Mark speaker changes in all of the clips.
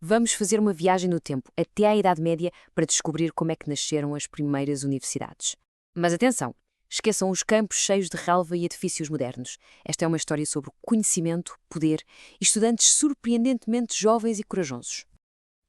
Speaker 1: Vamos fazer uma viagem no tempo até à Idade Média para descobrir como é que nasceram as primeiras universidades. Mas atenção, esqueçam os campos cheios de relva e edifícios modernos. Esta é uma história sobre conhecimento, poder e estudantes surpreendentemente jovens e corajosos.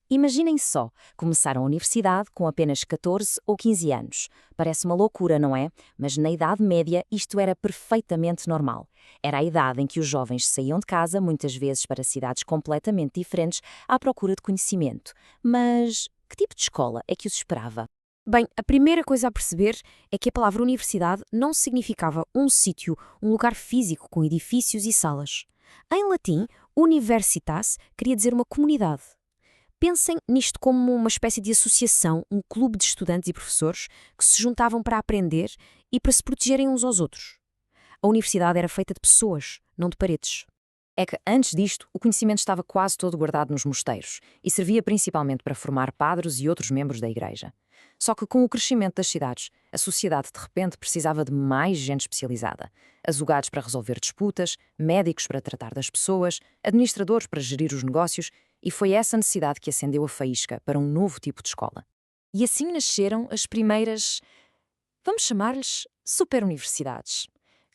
Speaker 2: Imaginem só, começaram a universidade com apenas 14 ou 15 anos. Parece uma loucura, não é? Mas na Idade Média isto era perfeitamente normal. Era a idade em que os jovens saíam de casa, muitas vezes para cidades completamente diferentes, à procura de conhecimento. Mas que tipo de escola é que os esperava?
Speaker 1: Bem, a primeira coisa a perceber é que a palavra universidade não significava um sítio, um lugar físico com edifícios e salas. Em latim, universitas queria dizer uma comunidade. Pensem nisto como uma espécie de associação, um clube de estudantes e professores que se juntavam para aprender e para se protegerem uns aos outros. A universidade era feita de pessoas, não de paredes.
Speaker 2: É que, antes disto, o conhecimento estava quase todo guardado nos mosteiros e servia principalmente para formar padres e outros membros da igreja. Só que, com o crescimento das cidades, a sociedade de repente precisava de mais gente especializada. Advogados para resolver disputas, médicos para tratar das pessoas, administradores para gerir os negócios, e foi essa necessidade que acendeu a faísca para um novo tipo de escola. E assim nasceram as primeiras, vamos chamar-lhes, superuniversidades.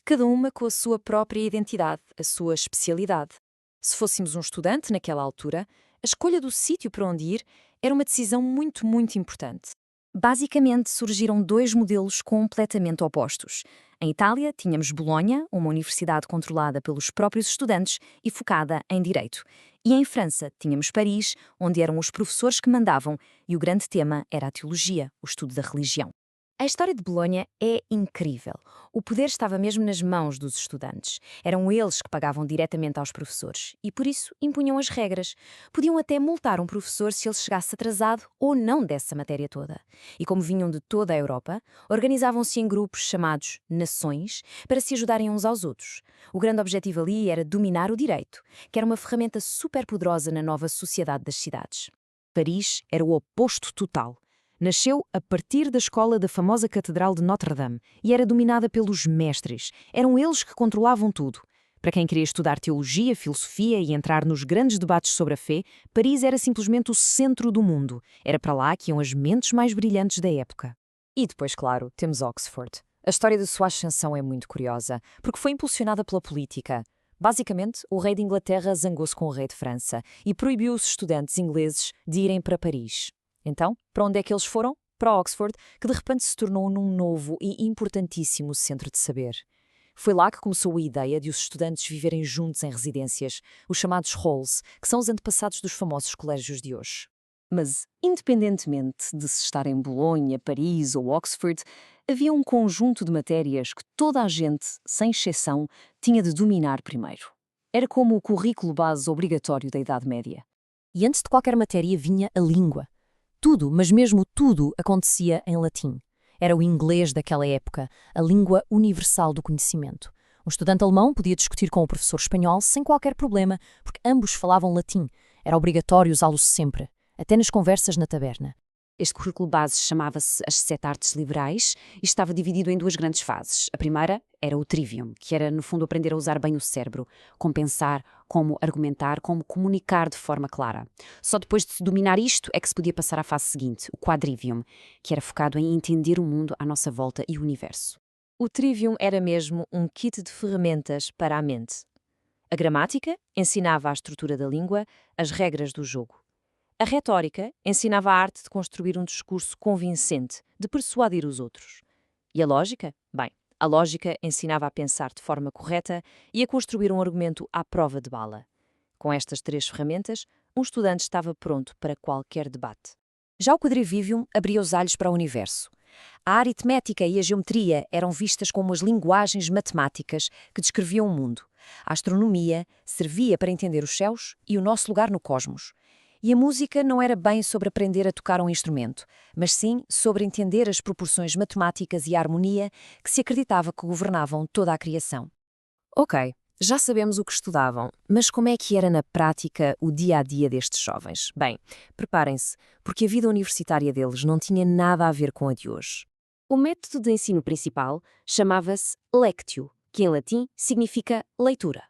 Speaker 2: Cada uma com a sua própria identidade, a sua especialidade. Se fôssemos um estudante naquela altura, a escolha do sítio para onde ir era uma decisão muito importante. Basicamente, surgiram dois modelos completamente opostos. Em Itália, tínhamos Bolonha, uma universidade controlada pelos próprios estudantes e focada em direito. E em França, tínhamos Paris, onde eram os professores que mandavam, e o grande tema era a teologia, o estudo da religião. A história de Bolonha é incrível. O poder estava mesmo nas mãos dos estudantes. Eram eles que pagavam diretamente aos professores e, por isso, impunham as regras. Podiam até multar um professor se ele chegasse atrasado ou não desse a matéria toda. E como vinham de toda a Europa, organizavam-se em grupos chamados nações para se ajudarem uns aos outros. O grande objetivo ali era dominar o direito, que era uma ferramenta super poderosa na nova sociedade das cidades. Paris era o oposto total. Nasceu a partir da escola da famosa Catedral de Notre-Dame e era dominada pelos mestres. Eram eles que controlavam tudo. Para quem queria estudar teologia, filosofia e entrar nos grandes debates sobre a fé, Paris era simplesmente o centro do mundo. Era para lá que iam as mentes mais brilhantes da época. E depois, claro, temos Oxford. A história da sua ascensão é muito curiosa, porque foi impulsionada pela política. Basicamente, o rei de Inglaterra zangou-se com o rei de França e proibiu os estudantes ingleses de irem para Paris. Então, para onde é que eles foram? Para Oxford, que de repente se tornou num novo e importantíssimo centro de saber. Foi lá que começou a ideia de os estudantes viverem juntos em residências, os chamados halls, que são os antepassados dos famosos colégios de hoje. Mas, independentemente de se estar em Bolonha, Paris ou Oxford, havia um conjunto de matérias que toda a gente, sem exceção, tinha de dominar primeiro. Era como o currículo base obrigatório da Idade Média. E antes de qualquer matéria vinha a língua. Tudo, mas mesmo tudo, acontecia em latim. Era o inglês daquela época, a língua universal do conhecimento. Um estudante alemão podia discutir com o professor espanhol sem qualquer problema, porque ambos falavam latim. Era obrigatório usá-lo sempre, até nas conversas na taberna.
Speaker 1: Este currículo base chamava-se as 7 artes liberais e estava dividido em duas grandes fases. A primeira era o trivium, que era, no fundo, aprender a usar bem o cérebro, como pensar, como argumentar, como comunicar de forma clara. Só depois de dominar isto é que se podia passar à fase seguinte, o quadrivium, que era focado em entender o mundo à nossa volta e o universo.
Speaker 2: O trivium era mesmo um kit de ferramentas para a mente. A gramática ensinava a estrutura da língua, as regras do jogo. A retórica ensinava a arte de construir um discurso convincente, de persuadir os outros. E a lógica? Bem, a lógica ensinava a pensar de forma correta e a construir um argumento à prova de bala. Com estas três ferramentas, um estudante estava pronto para qualquer debate. Já o quadrivium abria os olhos para o universo. A aritmética e a geometria eram vistas como as linguagens matemáticas que descreviam o mundo. A astronomia servia para entender os céus e o nosso lugar no cosmos. E a música não era bem sobre aprender a tocar um instrumento, mas sim sobre entender as proporções matemáticas e a harmonia que se acreditava que governavam toda a criação. Ok, já sabemos o que estudavam, mas como é que era na prática o dia-a-dia destes jovens? Bem, preparem-se, porque a vida universitária deles não tinha nada a ver com a de hoje.
Speaker 1: O método de ensino principal chamava-se lectio, que em latim significa leitura.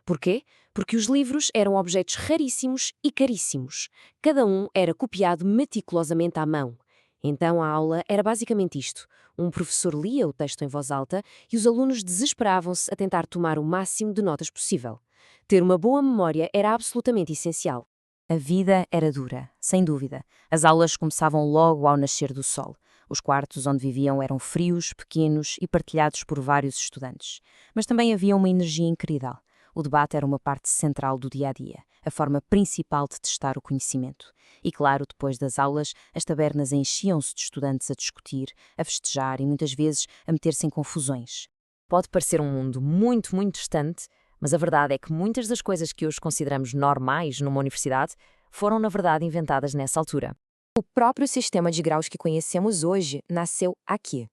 Speaker 1: Porquê? Porque os livros eram objetos raríssimos e caríssimos. Cada um era copiado meticulosamente à mão. Então a aula era basicamente isto. Um professor lia o texto em voz alta e os alunos desesperavam-se a tentar tomar o máximo de notas possível. Ter uma boa memória era absolutamente essencial. A vida era dura, sem dúvida. As aulas começavam logo ao nascer do sol. Os quartos onde viviam eram frios, pequenos e partilhados por vários estudantes. Mas também havia uma energia incrível. O debate era uma parte central do dia-a-dia, a forma principal de testar o conhecimento. E claro, depois das aulas, as tabernas enchiam-se de estudantes a discutir, a festejar e muitas vezes a meter-se em confusões. Pode parecer um mundo muito, muito distante, mas a verdade é que muitas das coisas que hoje consideramos normais numa universidade foram, na verdade, inventadas nessa altura.
Speaker 2: O próprio sistema de graus que conhecemos hoje nasceu aqui.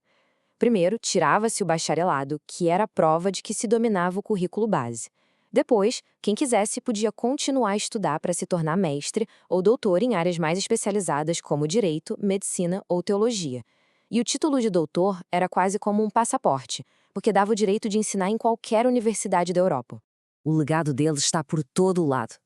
Speaker 2: Primeiro, tirava-se o bacharelado, que era a prova de que se dominava o currículo base. Depois, quem quisesse podia continuar a estudar para se tornar mestre ou doutor em áreas mais especializadas como direito, medicina ou teologia. E o título de doutor era quase como um passaporte, porque dava o direito de ensinar em qualquer universidade da Europa.
Speaker 3: O legado deles está por todo o lado.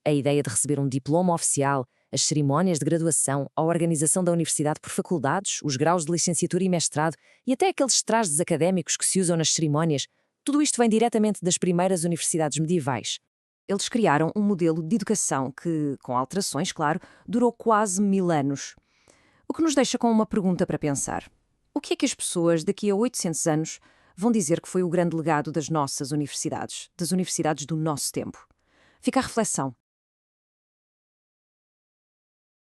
Speaker 3: A ideia de receber um diploma oficial, as cerimónias de graduação, a organização da universidade por faculdades, os graus de licenciatura e mestrado e até aqueles trajes académicos que se usam nas cerimónias, tudo isto vem diretamente das primeiras universidades medievais.
Speaker 2: Eles criaram um modelo de educação que, com alterações, claro, durou quase 1000 anos. O que nos deixa com uma pergunta para pensar. O que é que as pessoas daqui a 800 anos vão dizer que foi o grande legado das nossas universidades, das universidades do nosso tempo? Fica a reflexão.